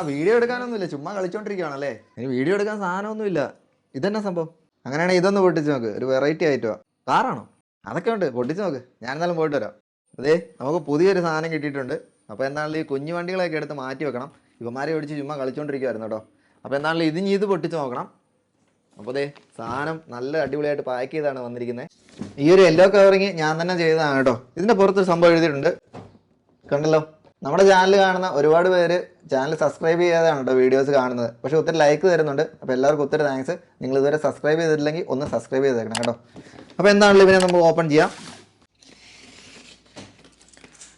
Video എടുക്കാനൊന്നുമില്ല, ചുമ്മാ കളിച്ചോണ്ടിരിക്കുകയാണല്ലേ. ഇനി video എടുക്കാൻ സാധനമൊന്നുമില്ല. ഇതെന്നാ സംഭവം? അങ്ങനെയാണെങ്കിൽ ഇതൊന്ന് പൊട്ടിച്ച് നോക്ക്, ഒരു വെറൈറ്റി ആയിട്ടോ. കാറാണോ? അതൊക്കെ ഉണ്ട്, പൊട്ടിച്ച് നോക്ക്. ഞാൻ എന്നാലും പോയിട്ട് വരാം. അതെ, നമുക്ക് പുതിയൊരു സാധനം കിട്ടിയിട്ടുണ്ട്. അപ്പോൾ എന്താണെങ്കിലും ഈ കുഞ്ഞു വണ്ടികളൊക്കെ എടുത്ത് മാറ്റി വെക്കണം. ഇവന്മാരെ ഓടിച്ച് ചുമ്മാ കളിച്ചോണ്ടിരിക്കുവായിരുന്നു കേട്ടോ. അപ്പോൾ എന്താണെങ്കിലും ഇത് പൊട്ടിച്ച് നോക്കണം. അപ്പോൾ ദേ സാധനം നല്ല അടിപൊളിയായിട്ട് പാക്ക് ചെയ്താണ് വന്നിരിക്കുന്നത്. ഈ ഒരു യെല്ലോ കവറിങ് ഞാൻ തന്നെ ചെയ്തതാണ് കേട്ടോ. ഇതിൻ്റെ പുറത്തൊരു സംഭവം എഴുതിയിട്ടുണ്ട്, കണ്ടല്ലോ. നമ്മുടെ ചാനൽ കാണുന്ന ഒരുപാട് പേര് ചാനൽ സബ്സ്ക്രൈബ് ചെയ്യാതെയാണ് കേട്ടോ വീഡിയോസ് കാണുന്നത്. പക്ഷേ ഒത്തിരി ലൈക്ക് തരുന്നുണ്ട്. അപ്പോൾ എല്ലാവർക്കും ഒത്തിരി താങ്ക്സ്. നിങ്ങൾ ഇതുവരെ സബ്സ്ക്രൈബ് ചെയ്തിട്ടില്ലെങ്കിൽ ഒന്ന് സബ്സ്ക്രൈബ് ചെയ്തേക്കണം കേട്ടോ. അപ്പോൾ എന്താണല്ലോ ഇവനെ നമുക്ക് ഓപ്പൺ ചെയ്യാം.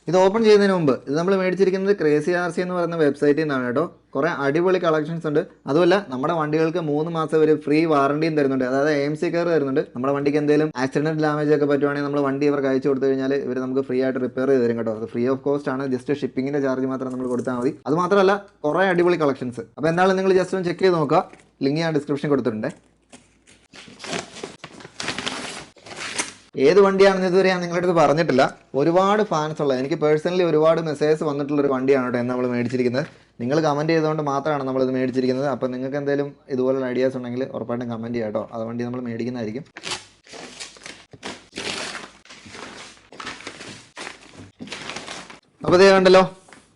ഇത് ഓപ്പൺ ചെയ്യുന്നതിന് മുമ്പ് ഇത് നമ്മൾ മേടിച്ചിരിക്കുന്നത് ക്രേസി RC എന്ന് പറയുന്ന വെബ്സൈറ്റിൽ നിന്നാണ് കേട്ടോ. കുറേ അടിപൊളി കളക്ഷൻസ് ഉണ്ട്. അതുമല്ല നമ്മുടെ വണ്ടികൾക്ക് 3 മാസം ഒരു ഫ്രീ വാറണ്ടിയും തരുന്നുണ്ട്. അതായത് AMC കെയർ തരുന്നുണ്ട്. നമ്മുടെ വണ്ടിക്ക് എന്തെങ്കിലും ആക്സിഡന്റ് ഡാമേജ് ഒക്കെ പറ്റുവാണെങ്കിൽ നമ്മൾ വണ്ടി ഇവർക്ക് അയച്ചു കൊടുത്തു കഴിഞ്ഞാൽ ഇവർ നമുക്ക് ഫ്രീ ആയിട്ട് റിപ്പയർ ചെയ്ത് തരും കേട്ടോ. അത് ഫ്രീ ഓഫ് കോസ്റ്റ് ആണ്. ജസ്റ്റ് ഷിപ്പിങ്ങിന്റെ ചാർജ് മാത്രം നമ്മൾ കൊടുത്താൽ മതി. അത് മാത്രമല്ല കുറേ അടിപൊളി കളക്ഷൻസ്. അപ്പോൾ എന്തായാലും നിങ്ങൾ ജസ്റ്റ് ഒന്ന് ചെക്ക് ചെയ്ത് നോക്കുക. ലിങ്ക് ഞാൻ ഡിസ്ക്രിപ്ഷൻ കൊടുത്തിട്ടുണ്ട്. ഏത് വണ്ടിയാണെന്ന് ഇതുവരെ ഞാൻ നിങ്ങളുടെ അടുത്ത് പറഞ്ഞിട്ടില്ല. ഒരുപാട് ഫാൻസ് ഉള്ള, എനിക്ക് പേഴ്സണലി ഒരുപാട് മെസ്സേജസ് വന്നിട്ടുള്ളൊരു വണ്ടിയാണ് കേട്ടോ എന്ന് നമ്മൾ മേടിച്ചിരിക്കുന്നത്. നിങ്ങൾ കമൻറ്റ് ചെയ്തുകൊണ്ട് മാത്രമാണ് നമ്മളിത് മേടിച്ചിരിക്കുന്നത്. അപ്പോൾ നിങ്ങൾക്ക് എന്തെങ്കിലും ഇതുപോലുള്ള ഐഡിയാസ് ഉണ്ടെങ്കിൽ ഉറപ്പായിട്ടും കമൻറ്റ് ചെയ്യാം കേട്ടോ. അത് വണ്ടി നമ്മൾ മേടിക്കുന്നതായിരിക്കും. അപ്പോൾ ഇത് കണ്ടല്ലോ,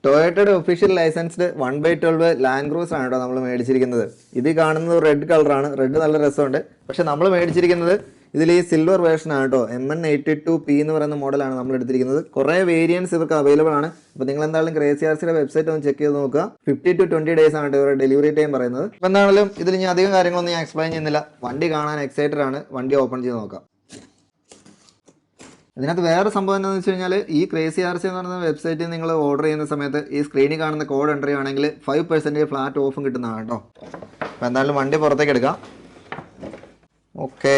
ടൊയോട്ടയുടെ ഒഫീഷ്യൽ ലൈസൻസ്ഡ് 1/12 ലാൻഡ് ക്രൂസർ ആണ് കേട്ടോ നമ്മൾ മേടിച്ചിരിക്കുന്നത്. ഇത് കാണുന്നത് റെഡ് കളറാണ്. റെഡ് നല്ല രസമുണ്ട്. പക്ഷേ നമ്മൾ മേടിച്ചിരിക്കുന്നത് ഇതിൽ ഈ സിൽവർ വേർഷൻ ആണ് കേട്ടോ. MN82P എന്ന് പറയുന്ന മോഡലാണ് നമ്മൾ എടുത്തിരിക്കുന്നത്. കുറേ വേരിയൻസ് ഇവർക്ക് അവൈലബിൾ ആണ്. അപ്പോൾ നിങ്ങൾ എന്തായാലും ക്രേസി RCയുടെ വെബ്സൈറ്റ് ഒന്ന് ചെക്ക് ചെയ്ത് നോക്കുക. 50 to 20 days ആണ് ഇവരുടെ ഡെലിവറി ടൈം പറയുന്നത്. അപ്പോൾ എന്താണെങ്കിലും ഇതിൽ ഞാൻ അധികം കാര്യങ്ങളൊന്നും ഞാൻ എക്സ്പ്ലെയിൻ ചെയ്യുന്നില്ല. വണ്ടി കാണാൻ എക്സൈറ്റഡ് ആണ്. വണ്ടി ഓപ്പൺ ചെയ്ത് നോക്കാം. ഇതിനകത്ത് വേറെ സംഭവം എന്താണെന്ന് വെച്ച് കഴിഞ്ഞാൽ ഈ ക്രേസി RC എന്ന് പറയുന്ന വെബ്സൈറ്റിൽ നിങ്ങൾ ഓർഡർ ചെയ്യുന്ന സമയത്ത് ഈ സ്ക്രീനിൽ കാണുന്ന കോഡ് എൻ്റർ ചെയ്യുകയാണെങ്കിൽ 5% ഫ്ലാറ്റ് ഓഫും കിട്ടുന്നതാണ് കേട്ടോ. അപ്പോൾ എന്തായാലും വണ്ടി പുറത്തേക്ക് എടുക്കാം. ഓക്കെ,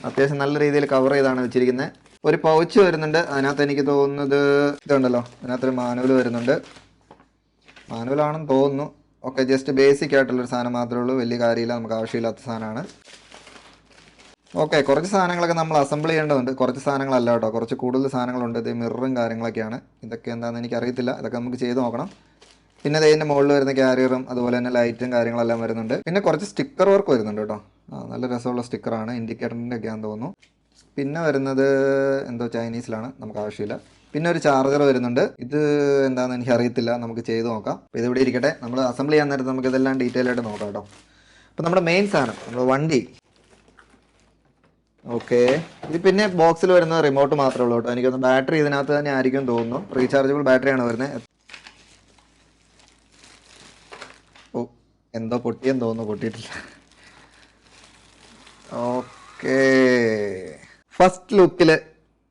അത്യാവശ്യം നല്ല രീതിയിൽ കവർ ചെയ്താണ് വെച്ചിരിക്കുന്നത്. ഒരു പൗച്ച് വരുന്നുണ്ട്. അതിനകത്ത് എനിക്ക് തോന്നുന്നത് ഇതുണ്ടല്ലോ, അതിനകത്തൊരു മാനുവൽ വരുന്നുണ്ട്. മാനുവലാണെന്ന് തോന്നുന്നു. ഓക്കെ, ജസ്റ്റ് ബേസിക് ആയിട്ടുള്ളൊരു സാധനം മാത്രമേ ഉള്ളൂ. വലിയ കാര്യമില്ല, നമുക്ക് ആവശ്യമില്ലാത്ത സാധനമാണ്. ഓക്കെ, കുറച്ച് സാധനങ്ങളൊക്കെ നമ്മൾ അസംബിൾ ചെയ്യേണ്ടതുണ്ട്. കുറച്ച് സാധനങ്ങളല്ല കേട്ടോ, കുറച്ച് കൂടുതൽ സാധനങ്ങളുണ്ട്. ഇത് മിററും കാര്യങ്ങളൊക്കെയാണ്. ഇതൊക്കെ എന്താണെന്ന് എനിക്കറിയത്തില്ല. ഇതൊക്കെ നമുക്ക് ചെയ്ത് നോക്കണം. പിന്നെ ഇതിൻ്റെ മുകളിൽ വരുന്ന ക്യാരിയറും അതുപോലെ തന്നെ ലൈറ്റും കാര്യങ്ങളെല്ലാം വരുന്നുണ്ട്. പിന്നെ കുറച്ച് സ്റ്റിക്കർ വർക്ക് വരുന്നുണ്ട് കേട്ടോ. നല്ല രസമുള്ള സ്റ്റിക്കറാണ്. ഇൻഡിക്കേറ്ററിൻ്റെ ഒക്കെയാണെന്ന് തോന്നുന്നു. പിന്നെ വരുന്നത് എന്തോ ചൈനീസിലാണ്, നമുക്ക് ആവശ്യമില്ല. പിന്നെ ഒരു ചാർജർ വരുന്നുണ്ട്. ഇത് എന്താണെന്ന് എനിക്ക് അറിയത്തില്ല, നമുക്ക് ചെയ്ത് നോക്കാം. അപ്പോൾ ഇതിവിടെ ഇരിക്കട്ടെ. നമ്മൾ അസംബിൾ ചെയ്യാൻ നേരത്ത് നമുക്ക് ഇതെല്ലാം ഡീറ്റെയിൽ ആയിട്ട് നോക്കാം കേട്ടോ. അപ്പോൾ നമ്മുടെ മെയിൻ സാധനം നമ്മുടെ വണ്ടി. ഓക്കെ, ഇത് പിന്നെ ബോക്സിൽ വരുന്ന റിമോട്ട് മാത്രമേ ഉള്ളൂ കേട്ടോ. എനിക്കൊന്ന് ബാറ്ററി ഇതിനകത്ത് തന്നെ ആയിരിക്കും തോന്നുന്നു. റീചാർജബിൾ ബാറ്ററിയാണ് വരുന്നത്. ഓ, എന്തോ പൊട്ടിയെന്ന് തോന്നുന്നു. പൊട്ടിയിട്ടില്ല. ഓക്കെ, ഫസ്റ്റ് ലുക്കിൽ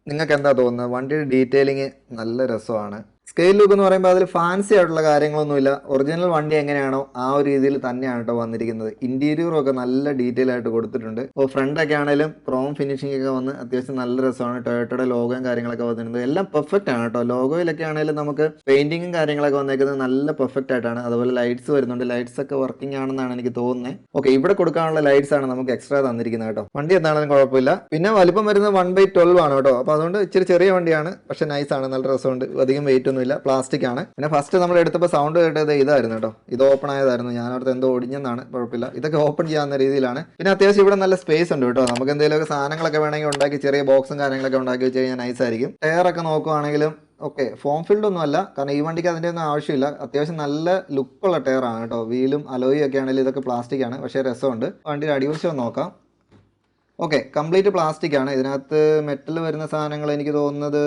നിങ്ങൾക്ക് എന്താ തോന്നുന്നത്? വണ്ടിയുടെ ഡീറ്റെയിലിങ് നല്ല രസമാണ്. സ്കെയിൽ ലുക്ക് എന്ന് പറയുമ്പോൾ അതിൽ ഫാൻസി ആയിട്ടുള്ള കാര്യങ്ങളൊന്നുമില്ല. ഒറിജിനൽ വണ്ടി എങ്ങനെയാണോ ആ ഒരു രീതിയിൽ തന്നെയാണ് കേട്ടോ വന്നിരിക്കുന്നത്. ഇന്റീരിയറും ഒക്കെ നല്ല ഡീറ്റെയിൽ ആയിട്ട് കൊടുത്തിട്ടുണ്ട്. അപ്പോൾ ഫ്രണ്ടൊക്കെ ആണെങ്കിലും ക്രോം ഫിനിഷിംഗ് ഒക്കെ വന്ന് അത്യാവശ്യം നല്ല രസമാണ്. ടൊയോട്ടയുടെ ലോഗോയും കാര്യങ്ങളൊക്കെ വന്നിട്ടുണ്ട്. എല്ലാം പെർഫെക്റ്റ് ആണ് കേട്ടോ. ലോഗോയിലൊക്കെ ആണെങ്കിലും നമുക്ക് പെയിന്റിങ്ങും കാര്യങ്ങളൊക്കെ വന്നേക്കുന്നത് നല്ല പെർഫെക്റ്റ് ആയിട്ടാണ്. അതുപോലെ ലൈറ്റ്സ് വരുന്നുണ്ട്. ലൈറ്റ്സ് ഒക്കെ വർക്കിംഗ് ആണെന്നാണ് എനിക്ക് തോന്നുന്നത്. ഓക്കെ, ഇവിടെ കൊടുക്കാനുള്ള ലൈറ്റ്സ് ആണ് നമുക്ക് എക്സ്ട്രാ തന്നിരിക്കുന്നത് കേട്ടോ. വണ്ടി എന്താണെങ്കിലും കുഴപ്പമില്ല. പിന്നെ വലിപ്പം വരുന്നത് 1/12 ആണ് കേട്ടോ. അപ്പോൾ അതുകൊണ്ട് ഇച്ചിരി ചെറിയ വണ്ടിയാണ്, പക്ഷേ നൈസാണ്, നല്ല രസമുണ്ട്. അധികം വെയിറ്റ് ഒന്നും, പ്ലാസ്റ്റിക് ആണ്. പിന്നെ ഫസ്റ്റ് നമ്മൾ എടുത്തപ്പോൾ സൗണ്ട് കേട്ടത് ഇതായിരുന്നു കേട്ടോ. ഇത് ഓപ്പൺ ആയതായിരുന്നു. ഞാൻ അവിടുത്തെ എന്തോ ഒടിഞ്ഞെന്നാണ്. കുഴപ്പമില്ല, ഇതൊക്കെ ഓപ്പൺ ചെയ്യാവുന്ന രീതിയിലാണ്. പിന്നെ അത്യാവശ്യം ഇവിടെ നല്ല സ്പേസ് ഉണ്ട് കേട്ടോ. നമുക്ക് എന്തെങ്കിലുമൊക്കെ സാധനങ്ങളൊക്കെ വേണമെങ്കിൽ ഉണ്ടാക്കി, ചെറിയ ബോക്സും കാര്യങ്ങളൊക്കെ ഉണ്ടാക്കി വെച്ച് കഴിഞ്ഞാൽ നൈസായിരിക്കും. ടയറൊക്കെ നോക്കുവാണെങ്കിലും ഓക്കെ, ഫോം ഫിൽഡ് ഒന്നും അല്ല, കാരണം ഈ വണ്ടിക്ക് അതിൻ്റെ ഒന്നും ആവശ്യമില്ല. അത്യാവശ്യം നല്ല ലുക്കുള്ള ടയറാണ് കേട്ടോ. വീലും അലോയും ഒക്കെ ആണെങ്കിലും ഇതൊക്കെ പ്ലാസ്റ്റിക് ആണ്, പക്ഷേ രസമുണ്ട്. വണ്ടിയുടെ അടിവശം നോക്കാം. ഓക്കെ, കംപ്ലീറ്റ് പ്ലാസ്റ്റിക് ആണ്. ഇതിനകത്ത് മെറ്റൽ വരുന്ന സാധനങ്ങൾ എനിക്ക് തോന്നുന്നത്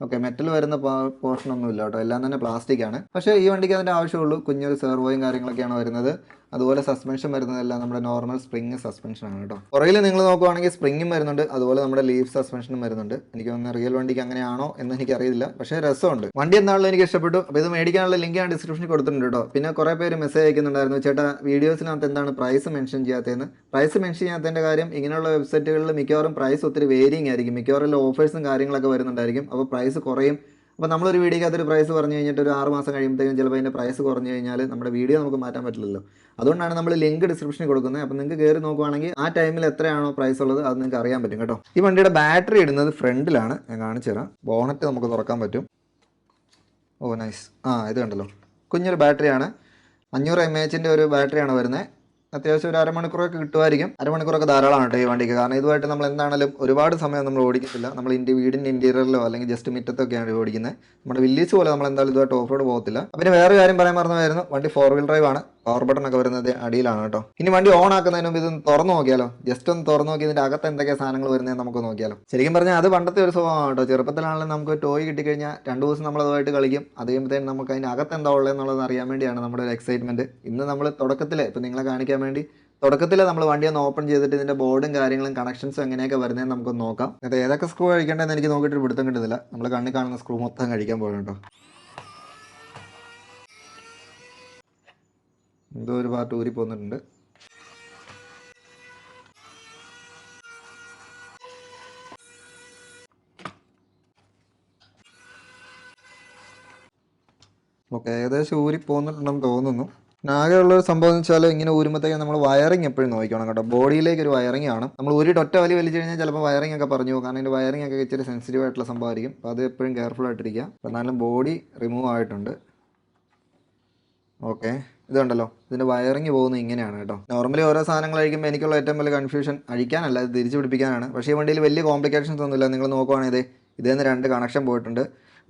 ഓക്കെ, മെറ്റൽ വരുന്ന പോർഷൻ ഒന്നും ഇല്ല കേട്ടോ. എല്ലാം തന്നെ പ്ലാസ്റ്റിക് ആണ്. പക്ഷേ ഈ വണ്ടിക്ക് അതിൻ്റെ ആവശ്യമുള്ളൂ. കുഞ്ഞൊരു സെർവോയും കാര്യങ്ങളൊക്കെയാണ് വരുന്നത്. അതുപോലെ സസ്പെൻഷൻ വരുന്നതെല്ലാം നമ്മുടെ നോർമൽ സ്പ്രിങ് സസ്പെൻഷൻ ആണ് കേട്ടോ. പുറകിൽ നിങ്ങൾ നോക്കുവാണെങ്കിൽ സ്പ്രിങ്ങും വരുന്നുണ്ട്. അതുപോലെ നമ്മുടെ ലീഫ് സസ്പെൻഷനും വരുന്നുണ്ട്. എനിക്ക് തോന്നുന്ന റിയൽ വണ്ടിക്ക് അങ്ങനെയാണോ എന്ന് എനിക്ക് അറിയില്ല, പക്ഷേ രസമുണ്ട്. വണ്ടി എന്താണല്ലോ എനിക്ക് ഇഷ്ടപ്പെട്ടു. അപ്പോൾ ഇത് മേടിക്കാനുള്ള ലിങ്ക് ഞാൻ ഡിസ്ക്രിപ്ഷനിൽ കൊടുത്തിട്ടുണ്ട് കേട്ടോ. പിന്നെ കുറേ പേര് മെസ്സേജ് അയക്കുന്നുണ്ടായിരുന്നു, ചേട്ടാ വീഡിയോസിനകത്ത് എന്താണ് പ്രൈസ് മെൻഷൻ ചെയ്യാത്തതെന്ന്. പ്രൈസ് മെൻഷൻ ചെയ്യാത്തതിൻ്റെ കാര്യം, ഇങ്ങനെയുള്ള വെബ്സൈറ്റുകളിൽ മിക്കവാറും പ്രൈസ് ഒത്തിരി വേരിയിങ് ആയിരിക്കും. മിക്കവാറും ഓഫേഴ്സും കാര്യങ്ങളൊക്കെ വരുന്നുണ്ടായിരിക്കും. അപ്പോൾ പ്രൈസ് കുറയും. അപ്പോൾ നമ്മളൊരു വീഡിയോക്ക് അതൊരു പ്രൈസ് പറഞ്ഞു കഴിഞ്ഞിട്ട് ഒരു 6 മാസം കഴിയുമ്പോഴത്തേക്കും ചിലപ്പോൾ അതിൻ്റെ പ്രൈസ് കുറഞ്ഞു കഴിഞ്ഞാൽ നമ്മുടെ വീഡിയോ നമുക്ക് മാറ്റാൻ പറ്റില്ലല്ലോ. അതുകൊണ്ടാണ് നമ്മൾ ലിങ്ക് ഡിസ്ക്രിപ്ഷനിൽ കൊടുക്കുന്നത്. അപ്പോൾ നിങ്ങൾക്ക് കയറി നോക്കുവാണെങ്കിൽ ആ ടൈമിൽ എത്രയാണോ പ്രൈസ് ഉള്ളത് അത് നിങ്ങൾക്ക് അറിയാൻ പറ്റും കേട്ടോ. ഈ വണ്ടിയുടെ ബാറ്ററി ഇടുന്നത് ഫ്രണ്ടിലാണ്. ഞാൻ കാണിച്ചു തരാം. ബോണറ്റ് നമുക്ക് തുറക്കാൻ പറ്റും. ഓ നൈസ്. ഇത് കണ്ടല്ലോ, കുഞ്ഞൊരു ബാറ്ററിയാണ്. 500 mAh ഒരു ബാറ്ററിയാണ് വരുന്നത്. അത്യാവശ്യം ഒരു അരമണിക്കൂറൊക്കെ കിട്ടുമായിരിക്കും. അരമണിക്കൂറൊക്കെ ധാരാളമാണ് കേട്ടോ ഈ വണ്ടിക്ക്. കാരണം ഇതുമായിട്ട് നമ്മൾ എന്താണെങ്കിലും ഒരുപാട് സമയം നമ്മൾ ഓടിക്കത്തില്ല. നമ്മൾ വീടിൻ്റെ ഇൻറ്റീരിയറിലോ അല്ലെങ്കിൽ ജസ്റ്റ് മുറ്റത്തൊക്കെയാണ് ഓടിക്കുന്നത്. നമ്മുടെ വില്ലേജ് പോലെ നമ്മൾ എന്തായാലും ഇതുമായിട്ട് ഓഫ് റോഡ് പോകത്തില്ല. പിന്നെ വേറെ കാര്യം പറയാൻ മറന്നുമായിരുന്നു, വണ്ടി 4 വീൽ ഡ്രൈവ് ആണ്. പവർ ബട്ടൺ ഒക്കെ വരുന്നത് അടിയിലാണ് കേട്ടോ. ഇനി വണ്ടി ഓൺ ആക്കുന്നതിന് മുമ്പ് ഇതൊന്ന് തുറന്നു നോക്കിയാലോ? ജസ്റ്റ് ഒന്ന് തുറന്നു നോക്കി ഇതിൻ്റെ അകത്ത് എന്തൊക്കെ സാധനങ്ങൾ വരുന്നത് നമുക്ക് നോക്കിയാലോ? ശരിക്കും പറഞ്ഞാൽ അത് പണ്ടത്തെ ഒരു സ്വഭാവമാണ് കേട്ടോ. ചെറുപ്പത്തിലാണെങ്കിലും നമുക്ക് ടോയ് കിട്ടിക്കഴിഞ്ഞാൽ 2 ദിവസം നമ്മൾ അതുമായിട്ട് കളിക്കും. അത് കഴിയുമ്പോഴത്തേനും നമുക്ക് അതിൻ്റെ അകത്ത് എന്താ ഉള്ളത് എന്നുള്ളത് അറിയാൻ വേണ്ടിയാണ് നമ്മുടെ ഒരു എക്സൈറ്റ്മെൻറ്റ്. ഇന്ന് നമ്മൾ തുടക്കത്തിൽ ഇപ്പോൾ നിങ്ങളെ കാണിക്കാൻ വേണ്ടി തുടക്കത്തിൽ നമ്മൾ വണ്ടി ഒന്ന് ഓപ്പൺ ചെയ്തിട്ട് ഇതിൻ്റെ ബോർഡും കാര്യങ്ങളും കണക്ഷൻസും എങ്ങനെയൊക്കെ വരുന്നതെന്ന് നമുക്കൊന്ന് നോക്കാം. അത് ഏതൊക്കെ സ്ക്രൂ കഴിക്കേണ്ടതെന്ന് എനിക്ക് നോക്കിയിട്ട് പിടുത്തം കിട്ടുന്നില്ല. നമ്മൾ കണ്ണിൽ കാണുന്ന സ്ക്രൂ മൊത്തം കഴിക്കാൻ പോകണം കേട്ടോ. എന്തോ ഒരു പാർട്ട് ഊരി പോന്നിട്ടുണ്ട്. ഓക്കെ, ഏകദേശം ഊരി പോന്നിട്ടുണ്ടെന്ന് തോന്നുന്നു. ആകെയുള്ളൊരു സംഭവം എന്ന് വെച്ചാൽ ഇങ്ങനെ ഊരുമ്പോഴത്തേക്ക് നമ്മൾ വയറിങ് എപ്പോഴും നോക്കണം കേട്ടോ. ബോഡിയിലേക്ക് ഒരു വയറിങ് ആണ്. നമ്മൾ ഊരിട്ട് ഒറ്റ വലിച്ചു കഴിഞ്ഞാൽ ചിലപ്പോൾ വയറിംഗ് ഒക്കെ പറഞ്ഞു പോകും. കാരണം ഇതിൻ്റെ വയറിംഗ് ഒക്കെ ഇച്ചിരി സെൻസിറ്റീവ് ആയിട്ടുള്ള സംഭവമായിരിക്കും. അപ്പോൾ അത് എപ്പോഴും കെയർഫുൾ ആയിട്ടിരിക്കുക. അപ്പോൾ എന്നാലും ബോഡി റിമൂവ് ആയിട്ടുണ്ട്. ഓക്കെ, ഇതുണ്ടല്ലോ, ഇതിൻ്റെ വയറിങ് പോകുന്നത് ഇങ്ങനെയാണ് കേട്ടോ. നോർമലി ഓരോ സാധനങ്ങൾ അഴിക്കുമ്പോൾ എനിക്കുള്ള ഏറ്റവും വലിയ കൺഫ്യൂഷൻ അഴിക്കാനല്ല, ഇത് തിരിച്ചു പിടിപ്പിക്കാനാണ്. പക്ഷേ ഈ വണ്ടിയിൽ വലിയ കോംപ്ലിക്കേഷൻസ് ഒന്നുമില്ല. നിങ്ങൾ നോക്കുവാണെങ്കിൽ ഇതിൽ നിന്ന് 2 കണക്ഷൻ പോയിട്ടുണ്ട്.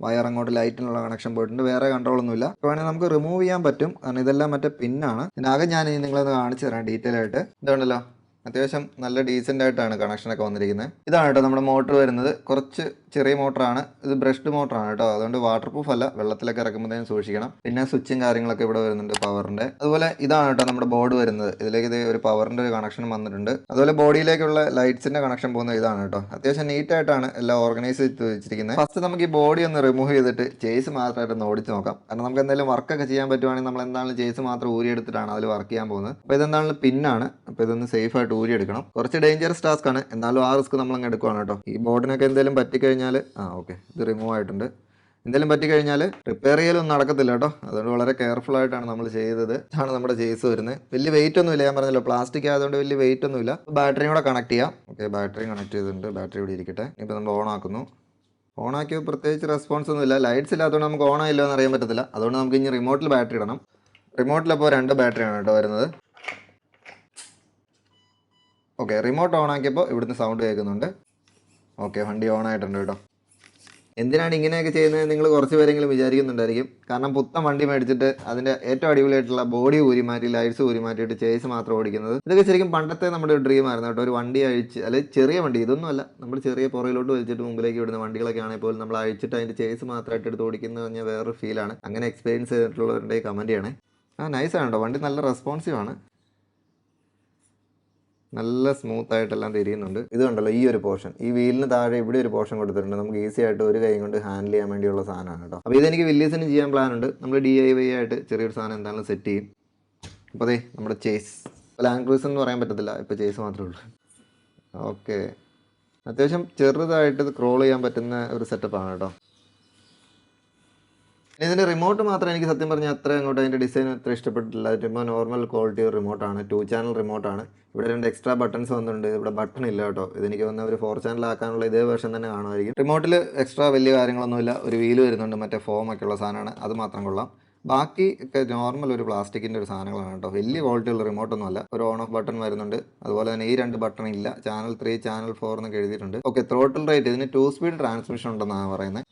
വയർ അങ്ങോട്ട് ലൈറ്റിനുള്ള കണക്ഷൻ പോയിട്ടുണ്ട്. വേറെ കൺട്രോളൊന്നുമില്ല. വേണമെങ്കിൽ നമുക്ക് റിമൂവ് ചെയ്യാൻ പറ്റും. കാരണം ഇതെല്ലാം മറ്റേ പിന്നാണ്. ഇതിനകം ഞാൻ നിങ്ങളൊന്ന് കാണിച്ചു തരാം ഡീറ്റെയിൽ ആയിട്ട്. ഇതുണ്ടല്ലോ, അത്യാവശ്യം നല്ല ഡീസൻ്റ് ആയിട്ടാണ് കണക്ഷനൊക്കെ വന്നിരിക്കുന്നത്. ഇതാണ് കേട്ടോ നമ്മുടെ മോട്ടർ വരുന്നത്. കുറച്ച് ചെറിയ മോട്ടറാണ് ഇത്. ബ്രഷ്ഡ് മോട്ടറാണ് കേട്ടോ. അതുകൊണ്ട് വാട്ടർ പ്രൂഫ് അല്ല. വെള്ളത്തിലൊക്കെ ഇറക്കുമ്പോഴത്തേനും സൂക്ഷിക്കണം. പിന്നെ സ്വിച്ചും കാര്യങ്ങളൊക്കെ ഇവിടെ വരുന്നുണ്ട് പവറിൻ്റെ. അതുപോലെ ഇതാണ് കേട്ടോ നമ്മുടെ ബോർഡ് വരുന്നത്. ഇതിലേക്ക് ഇത് ഒരു പവറിൻ്റെ ഒരു കണക്ഷൻ വന്നിട്ടുണ്ട്. അതുപോലെ ബോഡിയിലേക്കുള്ള ലൈറ്റ്സിൻ്റെ കണക്ഷൻ പോകുന്നത് ഇതാണ് കേട്ടോ. അത്യാവശ്യം നീറ്റായിട്ടാണ് എല്ലാം ഓർഗനൈസ് ചെയ്ത് വെച്ചിരിക്കുന്നത്. ഫസ്റ്റ് നമുക്ക് ഈ ബോഡി ഒന്ന് റിമൂവ് ചെയ്തിട്ട് ചേസ് മാത്രമായിട്ട് ഒന്ന് ഓടിച്ച് നോക്കാം. കാരണം നമുക്ക് എന്തെങ്കിലും വർക്കൊക്കെ ചെയ്യാൻ പറ്റുവാണെങ്കിൽ നമ്മൾ എന്താണെങ്കിലും ചേസ് മാത്രം ഊരിയെടുത്തിട്ടാണ് അതിൽ വർക്ക് ചെയ്യാൻ പോകുന്നത്. അപ്പോൾ ഇതെന്താണെങ്കിലും പിന്നാണ്. അപ്പോൾ ഇതൊന്ന് സേഫ് ആയിട്ട് ഊരി എടുക്കണം. കുറച്ച് ഡേഞ്ചറസ് ടാസ്ക് ആണ്. എന്നാലും ആ റിസ്ക് നമ്മൾ അങ്ങ് എടുക്കുകയാണ് കേട്ടോ. ഈ ബോർഡിനൊക്കെ എന്തെങ്കിലും പറ്റിക്കഴിഞ്ഞാൽ ഓക്കെ, ഇത് റിമൂവ് ആയിട്ടുണ്ട്. എന്തെങ്കിലും പറ്റിക്കഴിഞ്ഞാൽ റിപ്പയർ ചെയ്യലൊന്നും നടക്കത്തില്ല കേട്ടോ. അതുകൊണ്ട് വളരെ കെയർഫുൾ ആയിട്ടാണ് നമ്മൾ ചെയ്തത്. ഇതാണ് നമ്മുടെ ചേസ് വരുന്നത്. വലിയ വെയിറ്റ് ഒന്നുമില്ല. ഞാൻ പറഞ്ഞല്ലോ, പ്ലാസ്റ്റിക് ആയതുകൊണ്ട് വലിയ വെയിറ്റ് ഒന്നുമില്ല. ബാറ്ററിയും കൂടെ കണക്ട് ചെയ്യാം. ഓക്കെ, ബാറ്ററി കണക്ട് ചെയ്തിട്ടുണ്ട്. ബാറ്ററി ഇവിടെ ഇരിക്കട്ടെ. ഇപ്പോൾ നമ്മൾ ഓൺ ആക്കുന്നു. ഓൺ ആക്കിയപ്പോൾ പ്രത്യേകിച്ച് റെസ്പോൺസ് ഒന്നുമില്ല. ലൈറ്റ്സ് ഇല്ലാത്തതുകൊണ്ട് നമുക്ക് ഓൺ ആയില്ലോ എന്ന് അറിയാൻ പറ്റത്തില്ല. അതുകൊണ്ട് നമുക്ക് ഇനി റിമോട്ടിൽ ബാറ്ററി ഇടണം. റിമോട്ടിലപ്പോൾ 2 ബാറ്ററിയാണ് കേട്ടോ വരുന്നത്. ഓക്കെ, റിമോട്ട് ഓൺ ആക്കിയപ്പോൾ ഇവിടുന്ന് സൗണ്ട് കേൾക്കുന്നുണ്ട്. ഓക്കെ, വണ്ടി ഓൺ ആയിട്ടുണ്ട് കേട്ടോ. എന്തിനാണ് ഇങ്ങനെയൊക്കെ ചെയ്യുന്നത് നിങ്ങൾ കുറച്ച് പേരെങ്കിലും വിചാരിക്കുന്നുണ്ടായിരിക്കും. കാരണം പുത്തൻ വണ്ടി മേടിച്ചിട്ട് അതിൻ്റെ ഏറ്റവും അടിപൊളിയായിട്ടുള്ള ബോഡി ഊരി മാറ്റി ലൈറ്റ്സ് ഊരി മാറ്റിയിട്ട് ചേസ് മാത്രം ഓടിക്കുന്നത്. ഇതൊക്കെ ശരിക്കും പണ്ടത്തെ നമ്മുടെ ഒരു ഡ്രീം ആയിരുന്നു കേട്ടോ. ഒരു വണ്ടി അഴിച്ച്, അല്ലെങ്കിൽ ചെറിയ വണ്ടി, ഇതൊന്നുമല്ല, നമ്മൾ ചെറിയ പുറയിലോട്ട് വലിച്ചിട്ട് മുമ്പിലേക്ക് വിടുന്ന വണ്ടികളൊക്കെ ആണെങ്കിൽ പോലും നമ്മൾ അഴിച്ചിട്ട് അതിൻ്റെ ചേസ് മാത്രമായിട്ട് എടുത്ത് ഓടിക്കുന്നത് പറഞ്ഞാൽ വേറൊരു ഫീലാണ്. അങ്ങനെ എക്സ്പീരിയൻസ് ചെയ്തിട്ടുള്ളവരുടെ കമൻറ്റ് ചെയ്യണേ. നൈസാണ് കേട്ടോ, വണ്ടി നല്ല റെസ്പോൺസീവ് ആണ്. നല്ല സ്മൂത്ത് ആയിട്ടെല്ലാം തിരിയുന്നുണ്ട്. ഇത് കണ്ടല്ലോ, ഈ ഒരു പോർഷൻ, ഈ വീലിന് താഴെ ഇവിടെ ഒരു പോർഷൻ കൊടുത്തിട്ടുണ്ട്. നമുക്ക് ഈസി ആയിട്ട് ഒരു കൈ കൊണ്ട് ഹാൻഡിൽ ചെയ്യാൻ വേണ്ടിയുള്ള സാധനമാണ് കേട്ടോ. അപ്പോൾ ഇതെനിക്ക് വില്ലേജിന് ചെയ്യാൻ പ്ലാൻ ഉണ്ട്. നമ്മൾ DIY ആയിട്ട് ചെറിയൊരു സാധനം എന്തായാലും സെറ്റ് ചെയ്യും. അപ്പോൾ അതെ നമ്മുടെ ചേസ്, ലാൻഡ് ക്രൂസർ എന്ന് പറയാൻ പറ്റത്തില്ല, ഇപ്പോൾ ചേസ് മാത്രമേ ഉള്ളൂ. ഓക്കെ, അത്യാവശ്യം ചെറുതായിട്ട് ക്രോൾ ചെയ്യാൻ പറ്റുന്ന ഒരു സെറ്റപ്പാണ് കേട്ടോ. ഇതിൻ്റെ റിമോട്ട് മാത്രം എനിക്ക് സത്യം പറഞ്ഞാൽ അത്ര അങ്ങോട്ട് അതിൻ്റെ ഡിസൈൻ അത്ര ഇഷ്ടപ്പെട്ടിട്ടില്ല. ചുമ്മാ നോർമൽ ക്വാളിറ്റി റിമോട്ടാണ്. 2 ചാനൽ റിമോട്ടാണ്. ഇവിടെ 2 എക്സ്ട്രാ ബട്ടൺസ് വന്നിട്ടുണ്ട്. ഇവിടെ ബട്ടൺ ഇല്ല കേട്ടോ. ഇതെനിക്ക് വന്ന ഒരു 4 ചാനൽ ആക്കാനുള്ള ഇതേ വേർഷൻ തന്നെ കാണുമായിരിക്കും. റിമോട്ടിൽ എക്സ്ട്രാ വലിയ കാര്യങ്ങളൊന്നുമില്ല. ഒരു വീല് വരുന്നുണ്ട്, മറ്റേ ഫോമൊക്കെ ഉള്ള സാധനമാണ്. അത് മാത്രം കൊള്ളാം. ബാക്കി ഒക്കെ നോർമൽ ഒരു പ്ലാസ്റ്റിക്കിൻ്റെ ഒരു സാധനങ്ങളാണ് കേട്ടോ. വലിയ ക്വാളിറ്റിയുള്ള റിമോട്ടൊന്നും അല്ല. ഒരു ഓൺ ഓഫ് ബട്ടൺ വരുന്നുണ്ട്. അതുപോലെ തന്നെ ഈ 2 ബട്ടൺ ഇല്ല. ചാനൽ 3 ചാനൽ 4 എന്നൊക്കെ എഴുതിയിട്ടുണ്ട്. ഓക്കെ, ത്രോട്ടിൽ റേറ്റ് ഇതിന് 2 സ്പീഡ് ട്രാൻസ്മിഷൻ ഉണ്ടെന്നാണ് പറയുന്നത്.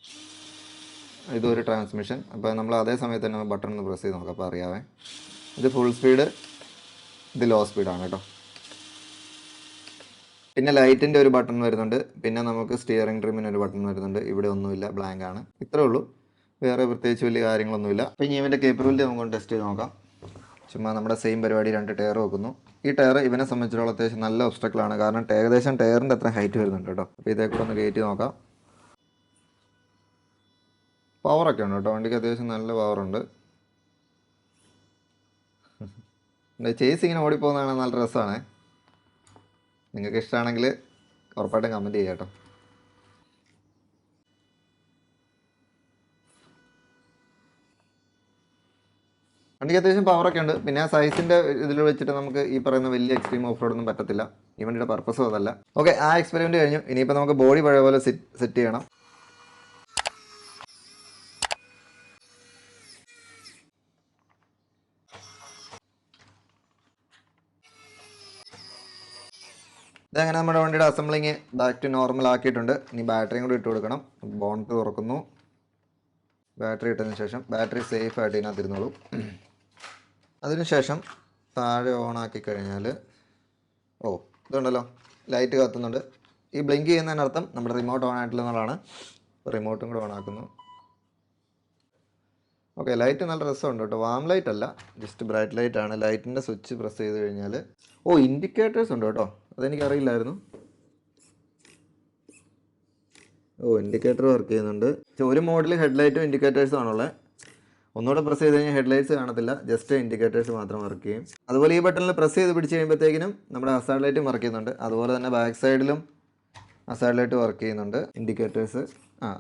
ഇതൊരു ട്രാൻസ്മിഷൻ. അപ്പോൾ നമ്മൾ അതേ സമയത്ത് തന്നെ ബട്ടൺ ഒന്ന് പ്രസ് ചെയ്ത് നോക്കാം, അപ്പോൾ അറിയാവേ. ഇത് ഫുൾ സ്പീഡ്, ഇത് ലോ സ്പീഡാണ് കേട്ടോ. പിന്നെ ലൈറ്റിൻ്റെ ഒരു ബട്ടൺ വരുന്നുണ്ട്. പിന്നെ നമുക്ക് സ്റ്റിയറിംഗ് ട്രിമ്മിന് ഒരു ബട്ടൺ വരുന്നുണ്ട്. ഇവിടെ ഒന്നുമില്ല, ബ്ലാങ്ക് ആണ്. ഇത്രേ ഉള്ളൂ, വേറെ പ്രത്യേകിച്ച് വലിയ കാര്യങ്ങളൊന്നുമില്ല. അപ്പോൾ ഇനി ഇവൻ്റെ കേപ്പബിലിറ്റി നമുക്ക് ടെസ്റ്റ് ചെയ്ത് നോക്കാം. ചുമ്മാ നമ്മുടെ സെയിം പരിപാടി, 2 ടയർ വെക്കുന്നു. ഈ ടയർ ഇവനെ സംബന്ധിച്ചിടത്തോളം അത്യാവശ്യം നല്ല ഒബ്സ്റ്റക്കിളാണ്. കാരണം ഏകദേശം ടയറിൻ്റെ അത്ര ഹൈറ്റ് വരുന്നുണ്ട് കേട്ടോ. അപ്പോൾ ഇതേക്കൂടെ ഒന്ന് കയറ്റി നോക്കാം. പവറൊക്കെ ഉണ്ട് കേട്ടോ, വണ്ടിക്ക് അത്യാവശ്യം നല്ല പവറുണ്ട്. ചേസ് ഇങ്ങനെ ഓടിപ്പോകുന്നതാണ് നല്ല രസമാണ്. നിങ്ങൾക്ക് ഇഷ്ടമാണെങ്കിൽ ഉറപ്പായിട്ടും കമൻറ്റ് ചെയ്യാം കേട്ടോ. വണ്ടിക്ക് അത്യാവശ്യം പവറൊക്കെ ഉണ്ട്. പിന്നെ ആ സൈസിൻ്റെ ഇതിൽ വെച്ചിട്ട് നമുക്ക് ഈ പറയുന്ന വലിയ എക്സ്ട്രീം ഓഫ് റോഡൊന്നും പറ്റത്തില്ല. ഈ വണ്ടിയുടെ പർപ്പസും അതല്ല. ഓക്കെ, ആ എക്സ്പെരിമെൻറ്റ് കഴിഞ്ഞു. ഇനിയിപ്പോൾ നമുക്ക് ബോഡി പഴയ പോലെ സെറ്റ് ചെയ്യണം. ഇതങ്ങനെ നമ്മുടെ വണ്ടിയുടെ അസംബ്ലിങ് ബാക്ക് ടു നോർമൽ ആക്കിയിട്ടുണ്ട്. ഇനി ബാറ്ററിയും കൂടി ഇട്ട് കൊടുക്കണം. ബോണ്ട് തുറക്കുന്നു. ബാറ്ററി ഇട്ടതിന് ശേഷം ബാറ്ററി സേഫ് ആയിട്ട് ഇതിനകത്ത് ഇരുന്നോളൂ. അതിനുശേഷം താഴെ ഓണാക്കി കഴിഞ്ഞാൽ ഇതുണ്ടല്ലോ, ലൈറ്റ് കത്തുന്നുണ്ട്. ഈ ബ്ലിങ്ക് ചെയ്യുന്നതിനർത്ഥം നമ്മുടെ റിമോട്ട് ഓൺ ആയിട്ടില്ല എന്നുള്ളതാണ്. റിമോട്ടും കൂടെ ഓൺ ആക്കുന്നു. ഓക്കെ, ലൈറ്റ് നല്ല രസമുണ്ട് കേട്ടോ. വാം ലൈറ്റ് അല്ല, ജസ്റ്റ് ബ്രൈറ്റ് ലൈറ്റ് ആണ്. ലൈറ്റിൻ്റെ സ്വിച്ച് പ്രസ് ചെയ്ത് കഴിഞ്ഞാൽ ഇൻഡിക്കേറ്റേഴ്സ് ഉണ്ട് കേട്ടോ. അതെനിക്കറിയില്ലായിരുന്നു. ഇൻഡിക്കേറ്റർ വർക്ക് ചെയ്യുന്നുണ്ട്. ഒരു മോഡൽ ഹെഡ്ലൈറ്റും ഇൻഡിക്കേറ്റേഴ്സും ആണുള്ളത്. ഒന്നുകൂടെ പ്രസ് ചെയ്ത് കഴിഞ്ഞാൽ ഹെഡ്ലൈറ്റ്സ് കാണത്തില്ല, ജസ്റ്റ് ഇൻഡിക്കേറ്റേഴ്സ് മാത്രം വർക്ക് ചെയ്യും. അതുപോലെ ഈ ബട്ടണിൽ പ്രസ് ചെയ്ത് പിടിച്ച് കഴിയുമ്പോഴത്തേക്കിനും നമ്മുടെ ഹസാർഡ് ലൈറ്റും വർക്ക് ചെയ്യുന്നുണ്ട്. അതുപോലെ തന്നെ ബാക്ക് സൈഡിലും ഹസാർഡ് ലൈറ്റ് വർക്ക് ചെയ്യുന്നുണ്ട്. ഇൻഡിക്കേറ്റേഴ്സ്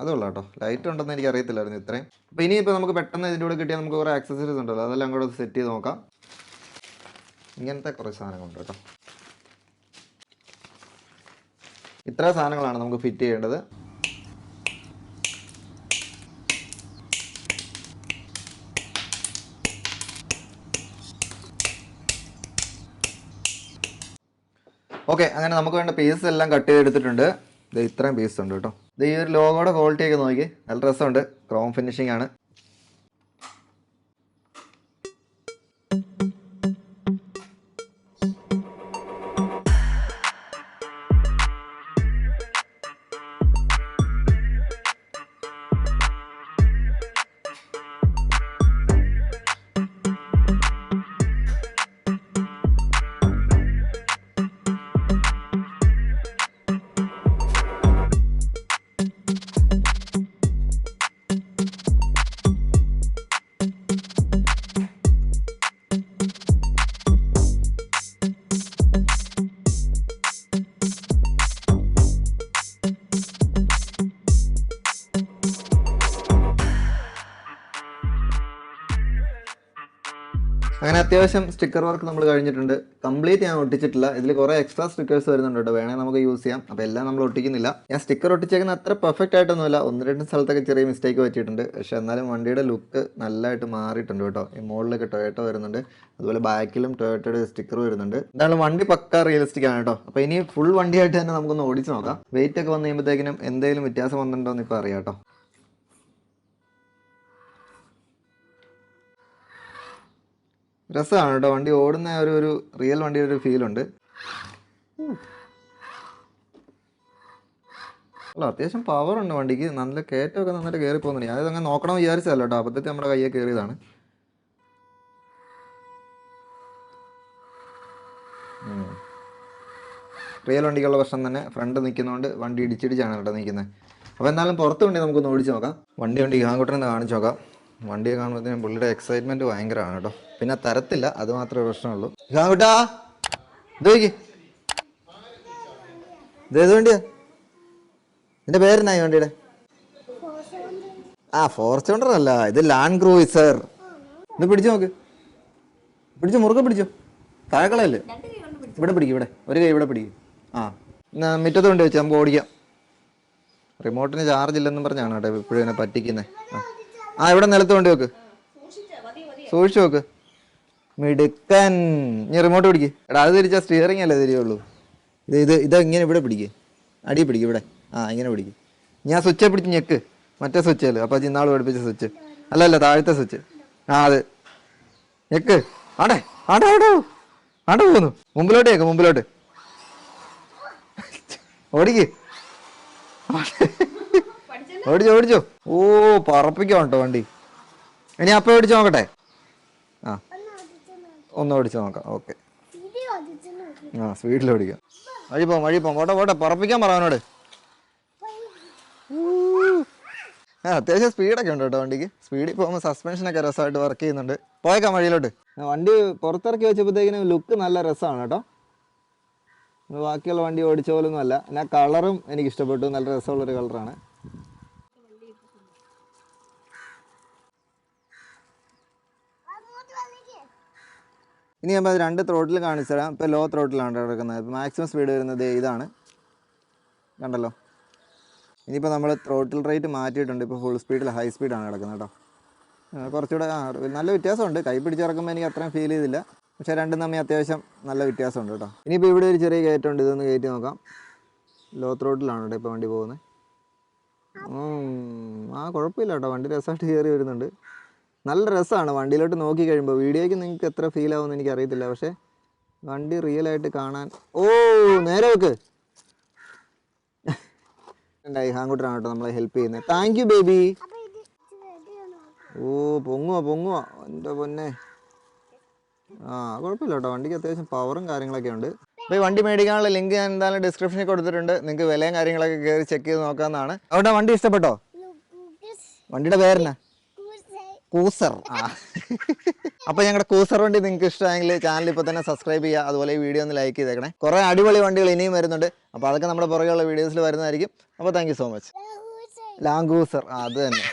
അതുള്ള കേട്ടോ. ലൈറ്റ് ഉണ്ടെന്ന് എനിക്ക് അറിയത്തില്ലായിരുന്നു ഇത്രയും. അപ്പോൾ ഇനിയിപ്പോൾ നമുക്ക് പെട്ടെന്ന് ഇതിൻ്റെ കൂടെ കിട്ടിയാൽ നമുക്ക് കുറേ ആക്സസറീസ് ഉണ്ടല്ലോ, അതെല്ലാം കൂടെ സെറ്റ് ചെയ്ത് നോക്കാം. ഇങ്ങനത്തെ കുറേ സാധനങ്ങളുണ്ട് കേട്ടോ. ഇത്ര സാധനങ്ങളാണ് നമുക്ക് ഫിറ്റ് ചെയ്യേണ്ടത്. ഓക്കെ, അങ്ങനെ നമുക്ക് വേണ്ട പീസസ് എല്ലാം കട്ട് ചെയ്തെടുത്തിട്ടുണ്ട്. ഇത് ഇത്രയും പീസ് ഉണ്ട് കേട്ടോ. ഇത് ഈ ഒരു ലോഗോയുടെ ക്വാളിറ്റി ഒക്കെ നോക്കി, നല്ല രസമുണ്ട്. ക്രോം ഫിനിഷിംഗ് ആണ്. അങ്ങനെ അത്യാവശ്യം സ്റ്റിക്കർ വർക്ക് നമ്മൾ കഴിഞ്ഞിട്ടുണ്ട്. കംപ്ലീറ്റ് ഞാൻ ഒട്ടിച്ചിട്ടില്ല. ഇതിൽ കുറേ എക്സ്ട്രാ സ്റ്റിക്കേഴ്സ് വരുന്നുണ്ട് കേട്ടോ. വേണമെങ്കിൽ നമുക്ക് യൂസ് ചെയ്യാം. അപ്പോൾ എല്ലാം നമ്മൾ ഒട്ടിക്കുന്നില്ല. ഞാൻ സ്റ്റിക്കർ ഒട്ടിച്ചേക്കുന്ന അത്ര പെർഫെക്റ്റ് ആയിട്ടൊന്നുമില്ല. 1-2 സ്ഥലത്തൊക്കെ ചെറിയ മിസ്റ്റേക്ക് പറ്റിയിട്ടുണ്ട്. പക്ഷേ എന്നാലും വണ്ടിയുടെ ലുക്ക് നല്ലതായിട്ട് മാറിയിട്ടുണ്ട് കേട്ടോ. ഈ മുകളിലൊക്കെ ടൊയോട്ടോ വരുന്നുണ്ട്, അതുപോലെ ബാക്കിലും ടൊയോട്ടയുടെ സ്റ്റിക്കർ വരുന്നുണ്ട്. എന്തായാലും വണ്ടി പക്ക റിയലിസ്റ്റിക് ആണ് കേട്ടോ. അപ്പോൾ ഇനി ഫുൾ വണ്ടിയായിട്ട് തന്നെ നമുക്കൊന്ന് ഓടിച്ച് നോക്കാം. വെയിറ്റ് ഒക്കെ വന്നു കഴിയുമ്പോഴത്തേക്കിനും എന്തെങ്കിലും വ്യത്യാസം വന്നിട്ടുണ്ടോ എന്ന് ഇപ്പോൾ അറിയാം കേട്ടോ. രസമാണ് കേട്ടോ, വണ്ടി ഓടുന്ന ഒരു റിയൽ വണ്ടിയുടെ ഒരു ഫീലുണ്ട്. അത്യാവശ്യം പവറുണ്ട് വണ്ടിക്ക്. നല്ല കയറ്റമൊക്കെ നന്നായിട്ട് കയറി പോകുന്നുണ്ട്. ഞാനിതങ്ങനെ നോക്കണം വിചാരിച്ചതല്ല കേട്ടോ, അബദ്ധത്തിൽ നമ്മുടെ കയ്യെ കയറിയതാണ്. റിയൽ വണ്ടിക്കുള്ള പ്രശ്നം തന്നെ, ഫ്രണ്ട് നിൽക്കുന്നതുകൊണ്ട് വണ്ടി ഇടിച്ചിടിച്ചാണ് കേട്ടോ നിൽക്കുന്നത്. അപ്പോൾ എന്നാലും പുറത്ത് വണ്ടി നമുക്കൊന്ന് ഓടിച്ച് നോക്കാം. വണ്ടി ഹാങ്കുട്ടനെ കാണിച്ച് നോക്കാം. വണ്ടിയെ കാണുമ്പോഴത്തേനും പുള്ളിയുടെ എക്സൈറ്റ്മെൻറ്റ് ഭയങ്കരമാണ് കേട്ടോ. പിന്നെ തരത്തില്ല, അത് മാത്രമേ പ്രശ്നമുള്ളൂ. ഹാങ്കുട്ടാ, ഇത് നോക്കി, ഇതേത് വണ്ടിയാ? ഇതിൻ്റെ പേരെന്നാ ഈ വണ്ടിയുടെ? ഫോർച്യൂണർ അല്ല, ഇത് ലാൻഡ് ക്രൂയിസർ. ഇത് പിടിച്ചു നോക്ക്, മുറുകെ പിടിച്ചോ, താഴെക്കളയല്ലേ. ഇവിടെ പിടിക്കും, ഇവിടെ ഒരു കൈ ഇവിടെ പിടിക്കും. മുറ്റത്ത് കൊണ്ട് വെച്ച് നമുക്ക് ഓടിക്കാം. റിമോട്ടിന് ചാർജ് ഇല്ലെന്നും പറഞ്ഞാണ് കേട്ടോ ഇപ്പോഴും എന്നെ പറ്റിക്കുന്നത്. ഇവിടെ നിലത്ത് കൊണ്ട് വെക്ക്, സൂക്ഷിച്ചു നോക്ക്. മിടുക്കൻ. ഇനി റിമോട്ട് പിടിക്ക്. എടാ അത് തിരിച്ചാൽ സ്റ്റിയറിംഗ് അല്ലേ തിരിയുള്ളൂ. ഇങ്ങനെ ഇവിടെ പിടിക്ക്, അടി പിടിക്കും ഇവിടെ. ഇങ്ങനെ പിടിക്കും. ഞാൻ സ്വിച്ചെ പിടിച്ച് ഞെക്ക്, മറ്റേ സ്വിച്ചല്ലേ, അപ്പോൾ ഇന്നാൾ പഠിപ്പിച്ച സ്വിച്ച് അല്ല താഴത്തെ സ്വിച്ച്. അത് ഞെക്ക്. ആടെ പോകുന്നു. മുമ്പിലോട്ട് ഓടിക്ക്. ഓടിച്ചോ. പറപ്പിക്കാം കേട്ടോ വണ്ടി. ഇനി അപ്പം ഓടിച്ച് നോക്കട്ടെ. ഒന്ന് ഓടിച്ച് നോക്കാം. ഓക്കെ, സ്പീഡിൽ ഓടിക്കാം. വഴി പോം പോട്ടെ പറപ്പിക്കാൻ പറവനോട്. അത്യാവശ്യം സ്പീഡൊക്കെ ഉണ്ട് കേട്ടോ വണ്ടിക്ക്. സ്പീഡിൽ പോകുമ്പോൾ സസ്പെൻഷനൊക്കെ രസമായിട്ട് വർക്ക് ചെയ്യുന്നുണ്ട്. പോയേക്കാം വഴിയിലോട്ട്. വണ്ടി പുറത്തിറക്കി വെച്ചപ്പോഴത്തേക്കിനും ലുക്ക് നല്ല രസമാണ് കേട്ടോ. ബാക്കിയുള്ള വണ്ടി ഓടിച്ച പോലൊന്നും അല്ല. പിന്നെ കളറും എനിക്ക് ഇഷ്ടപ്പെട്ടു, നല്ല രസമുള്ളൊരു കളറാണ്. ഇനി നമ്മൾ 2 ത്രോട്ടിൽ കാണിച്ചു തരാം. ഇപ്പോൾ ലോ ത്രോട്ടിലാണ് കിടക്കുന്നത്. ഇപ്പോൾ മാക്സിമം സ്പീഡ് വരുന്നത് ഇതാണ്, കണ്ടല്ലോ. ഇനിയിപ്പോൾ നമ്മൾ ത്രോട്ടിൽ റേറ്റ് മാറ്റിയിട്ടുണ്ട്. ഇപ്പോൾ ഫുൾ സ്പീഡിൽ ഹൈ സ്പീഡാണ് കിടക്കുന്നത് കേട്ടോ. കുറച്ചുകൂടെ നല്ല വ്യത്യാസമുണ്ട്. കൈ പിടിച്ചിറക്കുമ്പോൾ എനിക്ക് അത്രയും ഫീൽ ചെയ്തില്ല. പക്ഷേ രണ്ടും തമ്മിൽ അത്യാവശ്യം നല്ല വ്യത്യാസമുണ്ട് കേട്ടോ. ഇനിയിപ്പോൾ ഇവിടെ ഒരു ചെറിയ കയറ്റമുണ്ട്, ഇതൊന്ന് കയറ്റി നോക്കാം. ലോ ത്രോട്ടിലാണ് കേട്ടോ ഇപ്പോൾ വണ്ടി പോകുന്നത്. കുഴപ്പമില്ല കേട്ടോ, വണ്ടി രസമായിട്ട് കയറി വരുന്നുണ്ട്. നല്ല രസമാണ് വണ്ടിയിലോട്ട് നോക്കി കഴിയുമ്പോൾ. വീഡിയോയ്ക്ക് നിങ്ങൾക്ക് എത്ര ഫീൽ ആവുമെന്ന് എനിക്കറിയത്തില്ല, പക്ഷേ വണ്ടി റിയലായിട്ട് കാണാൻ. നേരെ വെക്ക്. ഹാങ്കുട്ടനാണ് കേട്ടോ നമ്മളെ ഹെൽപ്പ് ചെയ്യുന്നത്. Thank you baby. പൊങ്ങുവാ എൻ്റെ പൊന്നെ. കുഴപ്പമില്ല കേട്ടോ, വണ്ടിക്ക് അത്യാവശ്യം പവറും കാര്യങ്ങളൊക്കെ ഉണ്ട്. അപ്പോൾ ഈ വണ്ടി മേടിക്കാനുള്ള ലിങ്ക് ഞാൻ എന്തായാലും ഡിസ്ക്രിപ്ഷനിൽ കൊടുത്തിട്ടുണ്ട്. നിങ്ങൾക്ക് വിലയും കാര്യങ്ങളൊക്കെ കയറി ചെക്ക് ചെയ്ത് നോക്കാവുന്നതാണ്. അവിടെ വണ്ടി ഇഷ്ടപ്പെട്ടോ? വണ്ടിയുടെ പേരെന്നാ? കൂസർ. അപ്പോൾ ഞങ്ങളുടെ കൂസർ വണ്ടി നിങ്ങൾക്ക് ഇഷ്ടമായെങ്കിൽ ചാനൽ ഇപ്പോൾ തന്നെ സബ്സ്ക്രൈബ് ചെയ്യുക. അതുപോലെ ഈ വീഡിയോ ഒന്ന് ലൈക്ക് ചെയ്തേക്കണേ. കുറേ അടിപൊളി വണ്ടികൾ ഇനിയും വരുന്നുണ്ട്. അപ്പോൾ അതൊക്കെ നമ്മുടെ പുറകെയുള്ള വീഡിയോസിൽ വരുന്നതായിരിക്കും. അപ്പോൾ താങ്ക് യു സോ മച്ച്. ലാംഗൂസർ, അത് തന്നെ.